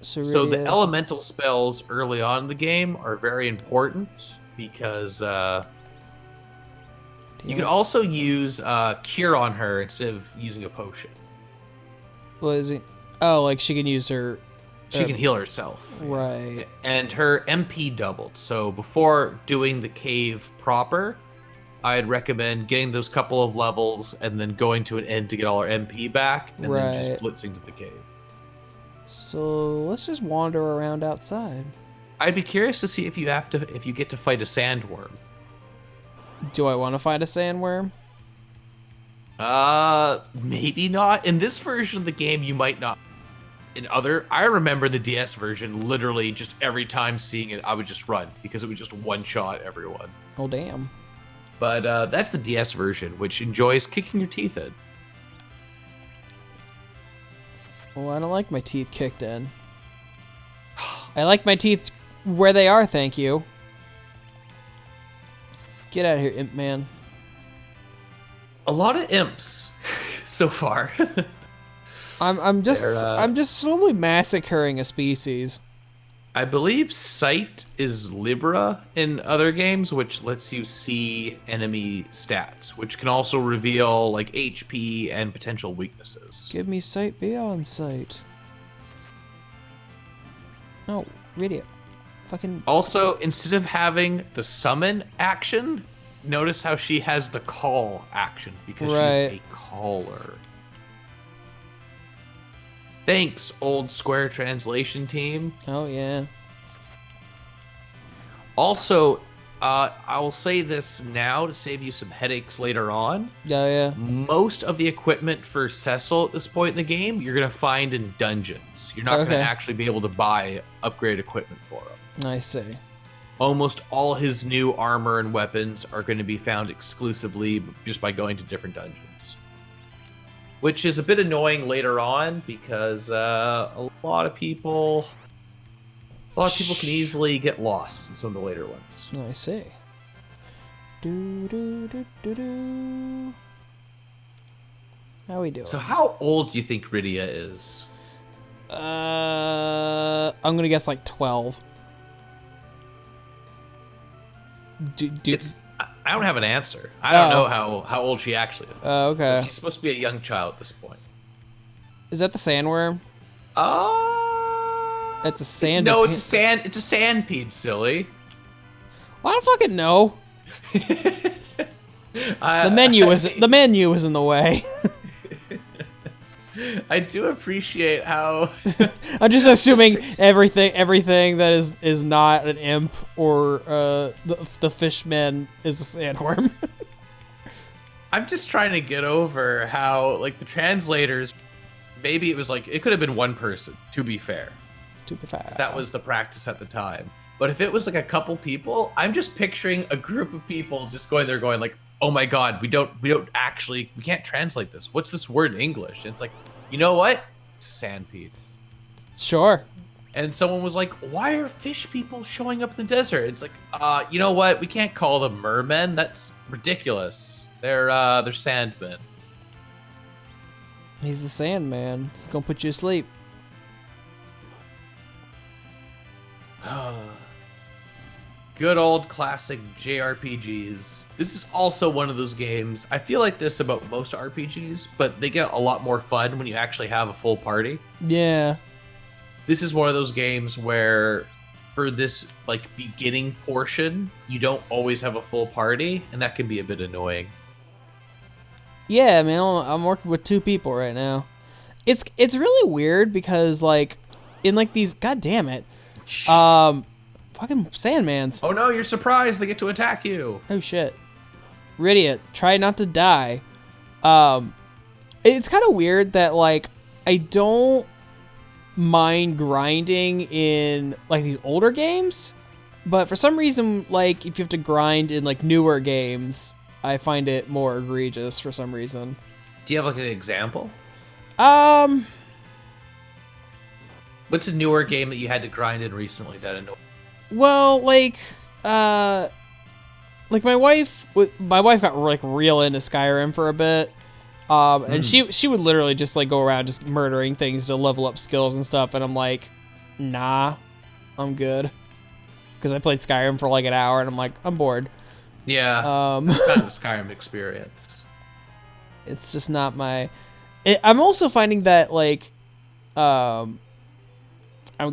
So the elemental spells early on in the game are very important because you can also use Cure on her instead of using a potion. What is it? Oh, like she can use her. She can heal herself. Right. And her MP doubled. So before doing the cave proper, I'd recommend getting those couple of levels and then going to an inn to get all her MP back and then just blitzing to the cave. So let's just wander around outside. I'd be curious to see if you get to fight a sandworm. Do I want to fight a sandworm? Maybe not. In this version of the game, you might not. I remember the DS version, literally just every time seeing it, I would just run because it would just one-shot everyone. Oh, damn. But that's the DS version, which enjoys kicking your teeth in. Well, I don't like my teeth kicked in. I like my teeth where they are, thank you. Get out of here, imp man. A lot of imps so far. I'm just slowly massacring a species. I believe Sight is Libra in other games, which lets you see enemy stats, which can also reveal like HP and potential weaknesses. Give me sight beyond sight. No, idiot. Fucking. Also, instead of having the summon action, notice how she has the call action because she's a caller. Thanks, old Square translation team. Oh, yeah. Also, I will say this now to save you some headaches later on. Oh, yeah. Most of the equipment for Cecil at this point in the game, you're going to find in dungeons. You're not going to actually be able to buy upgrade equipment for him. I see. Almost all his new armor and weapons are going to be found exclusively just by going to different dungeons. Which is a bit annoying later on because a lot of people can easily get lost in some of the later ones. I see. Do do do do do. How we doing? So how old do you think Rydia is? I'm gonna guess like 12. I don't have an answer. I don't know how old she actually is. Okay. But she's supposed to be a young child at this point. Is that the sandworm? It's a sand. No, it's a sandpede, silly. Well, I don't fucking know. The menu was in the way. I do appreciate how I'm just assuming everything that is not an imp or the fishman is a sandworm. I'm just trying to get over how like the translators, maybe it was like it could have been one person, to be fair. That was the practice at the time. But if it was like a couple people, I'm just picturing a group of people just going there going like, oh my god, we can't translate this. What's this word in English? And it's like, you know what? It's sandpede. Sure. And someone was like, why are fish people showing up in the desert? It's like, you know what? We can't call them mermen. That's ridiculous. They're sandmen. He's the Sandman. He's gonna put you to sleep. Good old classic JRPGs. This is also one of those games. I feel like this about most RPGs, but they get a lot more fun when you actually have a full party. Yeah. This is one of those games where for this like beginning portion, you don't always have a full party, and that can be a bit annoying. Yeah, man, I'm working with 2 people right now. It's really weird because like in like these, god damn it. Fucking Sandmans. Oh no, you're surprised they get to attack you. Oh shit. Rydia, try not to die. It's kind of weird that like I don't mind grinding in like these older games, but for some reason like if you have to grind in like newer games, I find it more egregious for some reason. Do you have like an example? What's a newer game that you had to grind in recently that annoyed? Well, like my wife got like real into Skyrim for a bit, and she would literally just like go around just murdering things to level up skills and stuff, and I'm like, nah, I'm good, because I played Skyrim for like an hour, and I'm like, I'm bored. Yeah, kind of the Skyrim experience. It's just not my. I'm also finding that like, I'm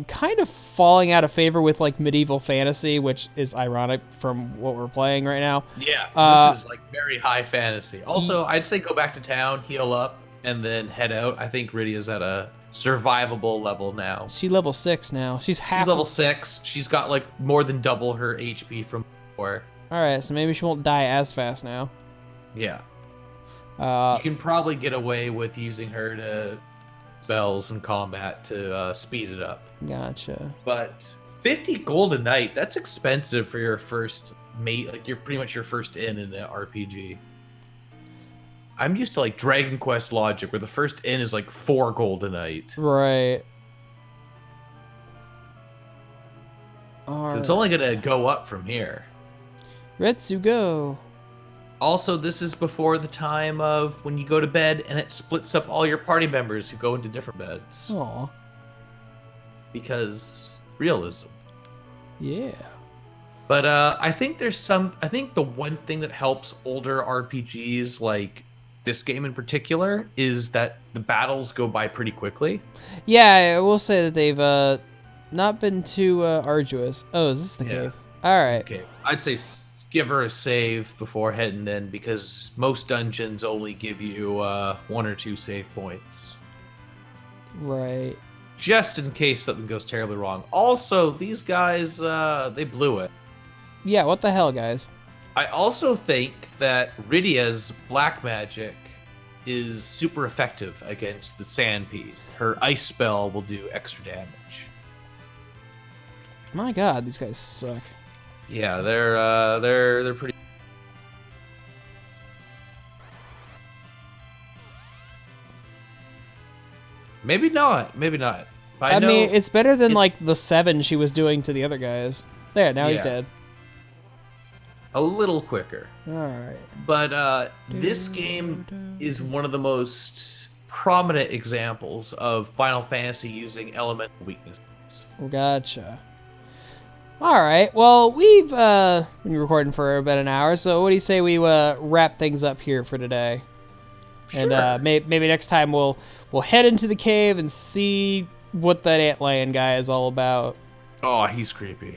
kind of falling out of favor with like medieval fantasy, which is ironic from what we're playing right now. Yeah, this is like very high fantasy. Also, I'd say go back to town, heal up, and then head out. I think Rydia's at a survivable level now. She's level 6 now. She's level 6. She's got like more than double her HP from before. All right, so maybe she won't die as fast now. Yeah. You can probably get away with using her to spells and combat to speed it up. Gotcha. But 50 gold a night, that's expensive for your first mate. Like, you're pretty much your first in an RPG. I'm used to, like, Dragon Quest logic, where the first in is, like, 4 gold a night. Right. So it's only going to go up from here. Retsugo. Also, this is before the time of when you go to bed and it splits up all your party members who go into different beds. Aw. Because realism. Yeah. But I think the one thing that helps older RPGs like this game in particular is that the battles go by pretty quickly. Yeah, I will say that they've not been too arduous. Oh, is this the cave? All right. Okay. I'd say give her a save before heading in because most dungeons only give you 1 or 2 save points. Right. Just in case something goes terribly wrong. Also, these guys, they blew it. Yeah, what the hell, guys? I also think that Rydia's black magic is super effective against the Sandpede. Her ice spell will do extra damage. My God, these guys suck. Yeah, they're pretty. Maybe not. I mean, it's better than like the 7 she was doing to the other guys. There, now he's dead. A little quicker. All right. But this game is one of the most prominent examples of Final Fantasy using elemental weaknesses. Gotcha. All right. Well, we've been recording for about an hour, so what do you say we wrap things up here for today? Sure. And maybe next time we'll head into the cave and see what that antlion guy is all about. Oh, he's creepy.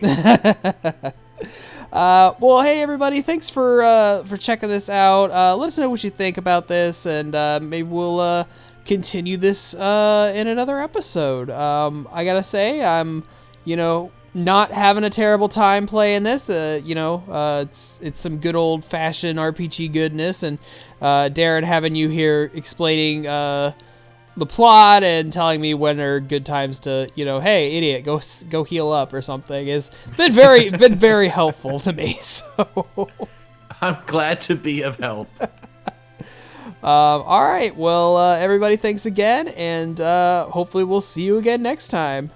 Well, hey everybody, thanks for checking this out. Let us know what you think about this, and maybe we'll continue this in another episode. I gotta say, I'm not having a terrible time playing this. It's some good old fashioned RPG goodness, and Darren having you here explaining the plot and telling me when are good times to, hey idiot, go heal up or something has been very helpful to me. So I'm glad to be of help. All right, well, everybody, thanks again, and hopefully we'll see you again next time.